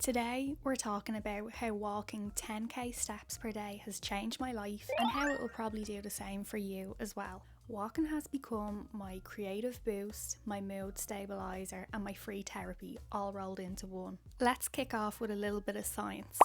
Today, we're talking about how walking 10k steps per day has changed my life and how it will probably do the same for you as well. Walking has become my creative boost, my mood stabilizer, and my free therapy all rolled into one. Let's kick off with a little bit of science.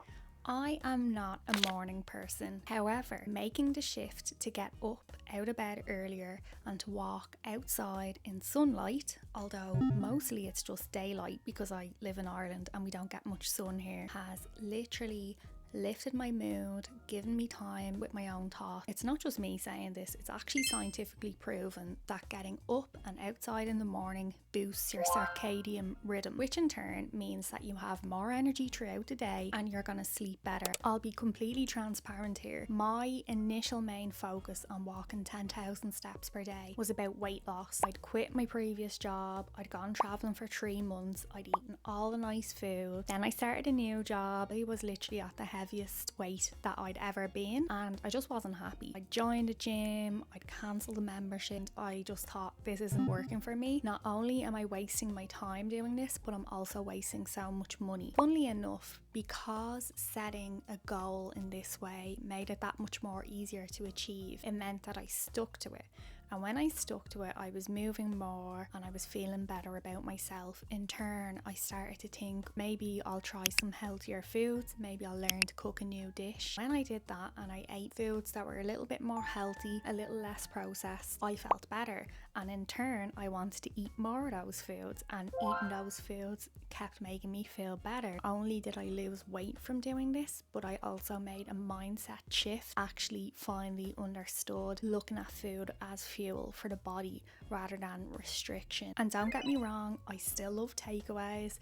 I am not a morning person. However, making the shift to get up out of bed earlier and to walk outside in sunlight, although mostly it's just daylight because I live in Ireland and we don't get much sun here, has literally lifted my mood, given me time with my own thoughts. It's not just me saying this, it's actually scientifically proven that getting up and outside in the morning boosts your circadian rhythm, which in turn means that you have more energy throughout the day and you're gonna sleep better. I'll be completely transparent here. My initial main focus on walking 10,000 steps per day was about weight loss. I'd quit my previous job, I'd gone traveling for 3 months, I'd eaten all the nice food, then I started a new job. I was literally at the heaviest weight that I'd ever been and I just wasn't happy. I joined a gym, I'd cancelled the membership. I just thought this isn't working for me. Not only am I wasting my time doing this, but I'm also wasting so much money. Funnily enough, because setting a goal in this way made it that much more easier to achieve, it meant that I stuck to it. And when I stuck to it, I was moving more and I was feeling better about myself. In turn, I started to think maybe I'll try some healthier foods, maybe I'll learn to cook a new dish. When I did that and I ate foods that were a little bit more healthy, a little less processed, I felt better. And in turn, I wanted to eat more of those foods, and eating those foods kept making me feel better. Not only did I lose weight from doing this, but I also made a mindset shift, actually finally understood looking at food as fuel for the body rather than restriction. And don't get me wrong, I still love takeaways,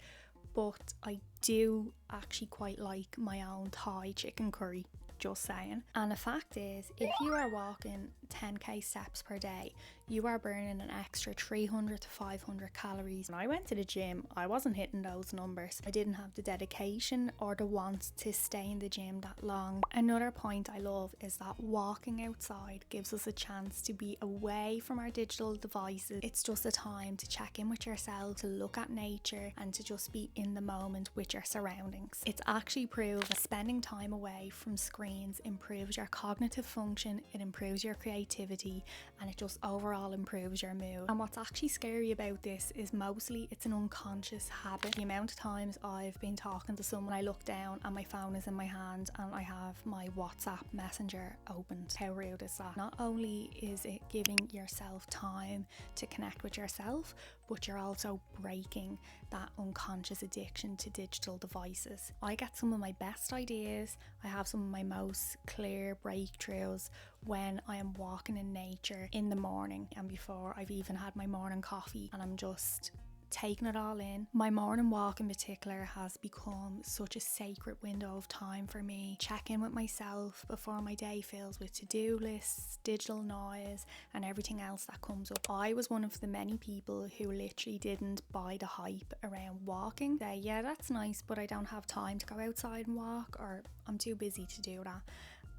but I do actually quite like my own Thai chicken curry, just saying. And the fact is, if you are walking 10k steps per day, you are burning an extra 300 to 500 calories. When I went to the gym, I wasn't hitting those numbers. I didn't have the dedication or the want to stay in the gym that long. Another point I love is that walking outside gives us a chance to be away from our digital devices. It's just a time to check in with yourself, to look at nature, and to just be in the moment with your surroundings. It's actually proven that spending time away from screens improves your cognitive function, it improves your creativity, and it just overall improves your mood. And what's actually scary about this is mostly it's an unconscious habit. The amount of times I've been talking to someone, I look down and my phone is in my hand and I have my WhatsApp messenger opened. How rude is that? Not only is it giving yourself time to connect with yourself, but you're also breaking that unconscious addiction to digital devices. I get some of my best ideas, I have some of my most clear breakthroughs when I am walking in nature in the morning and before I've even had my morning coffee, and I'm just taking it all in. My morning walk in particular has become such a sacred window of time for me. Check in with myself before my day fills with to-do lists, digital noise, and everything else that comes up. I was one of the many people who literally didn't buy the hype around walking. Say, yeah, that's nice, but I don't have time to go outside and walk, or I'm too busy to do that.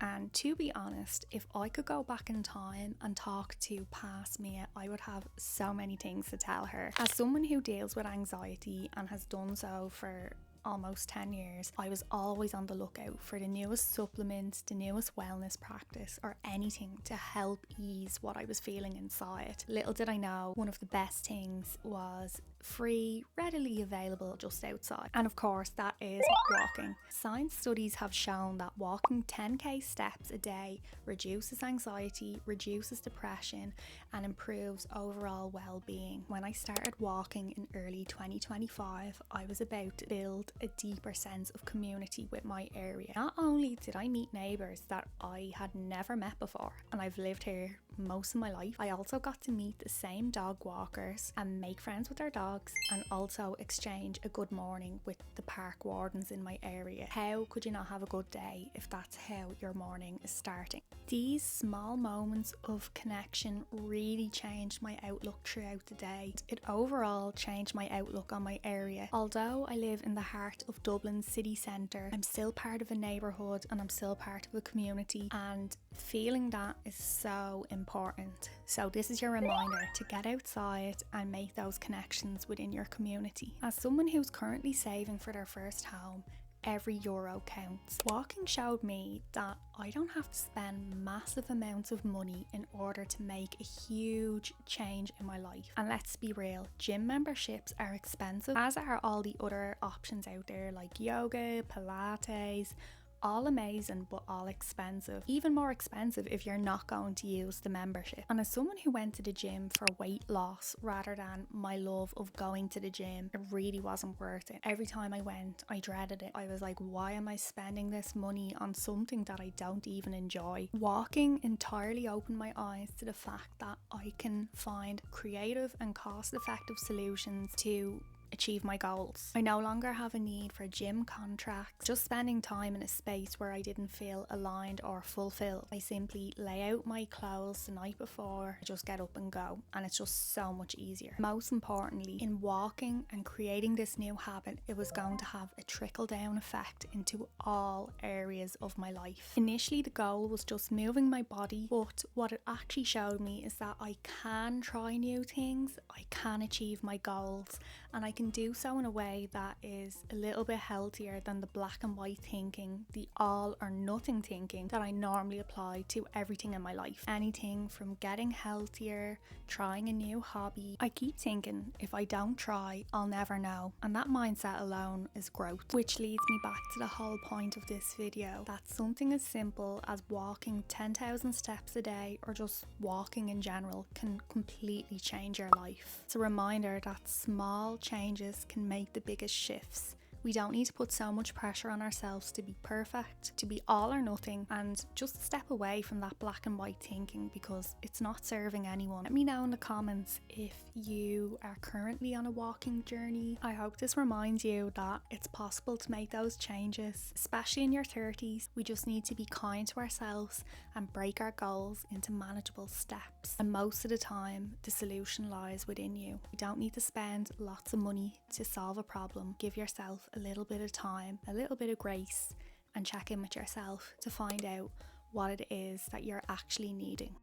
And to be honest, if I could go back in time and talk to past Mia, I would have so many things to tell her. As someone who deals with anxiety and has done so for almost 10 years, I was always on the lookout for the newest supplement, the newest wellness practice, or anything to help ease what I was feeling inside. Little did I know, one of the best things was free, readily available just outside. And of course, that is walking. Science studies have shown that walking 10k steps a day reduces anxiety, reduces depression, and improves overall well-being. When I started walking in early 2025, I was about to build a deeper sense of community with my area. Not only did I meet neighbours that I had never met before, and I've lived here most of my life, I also got to meet the same dog walkers and make friends with their dogs, and also exchange a good morning with the park wardens in my area. How could you not have a good day if that's how your morning is starting? These small moments of connection really changed my outlook throughout the day. It overall changed my outlook on my area. Although I live in the heart of Dublin city centre, I'm still part of a neighbourhood and I'm still part of a community, and feeling that is so important important. So this is your reminder to get outside and make those connections within your community. As someone who's currently saving for their first home, every euro counts. Walking showed me that I don't have to spend massive amounts of money in order to make a huge change in my life. And let's be real, gym memberships are expensive, as are all the other options out there like yoga, Pilates. All amazing, but all expensive. Even more expensive if you're not going to use the membership. And as someone who went to the gym for weight loss rather than my love of going to the gym, it really wasn't worth it. Every time I went, I dreaded it. I was like, why am I spending this money on something that I don't even enjoy? Walking entirely opened my eyes to the fact that I can find creative and cost-effective solutions to achieve my goals. I no longer have a need for gym contracts, just spending time in a space where I didn't feel aligned or fulfilled. I simply lay out my clothes the night before, just get up and go, and it's just so much easier. Most importantly, in walking and creating this new habit, it was going to have a trickle-down effect into all areas of my life. Initially, the goal was just moving my body, but what it actually showed me is that I can try new things, I can achieve my goals, and I can do so in a way that is a little bit healthier than the black and white thinking, the all or nothing thinking that I normally apply to everything in my life. Anything from getting healthier, trying a new hobby. I keep thinking, if I don't try, I'll never know. And that mindset alone is growth. Which leads me back to the whole point of this video, that something as simple as walking 10,000 steps a day or just walking in general can completely change your life. It's a reminder that small changes can make the biggest shifts. We don't need to put so much pressure on ourselves to be perfect, to be all or nothing, and just step away from that black and white thinking because it's not serving anyone. Let me know in the comments if you are currently on a walking journey. I hope this reminds you that it's possible to make those changes, especially in your 30s. We just need to be kind to ourselves and break our goals into manageable steps. And most of the time, the solution lies within you. You don't need to spend lots of money to solve a problem. Give yourself a little bit of time, a little bit of grace, and check in with yourself to find out what it is that you're actually needing.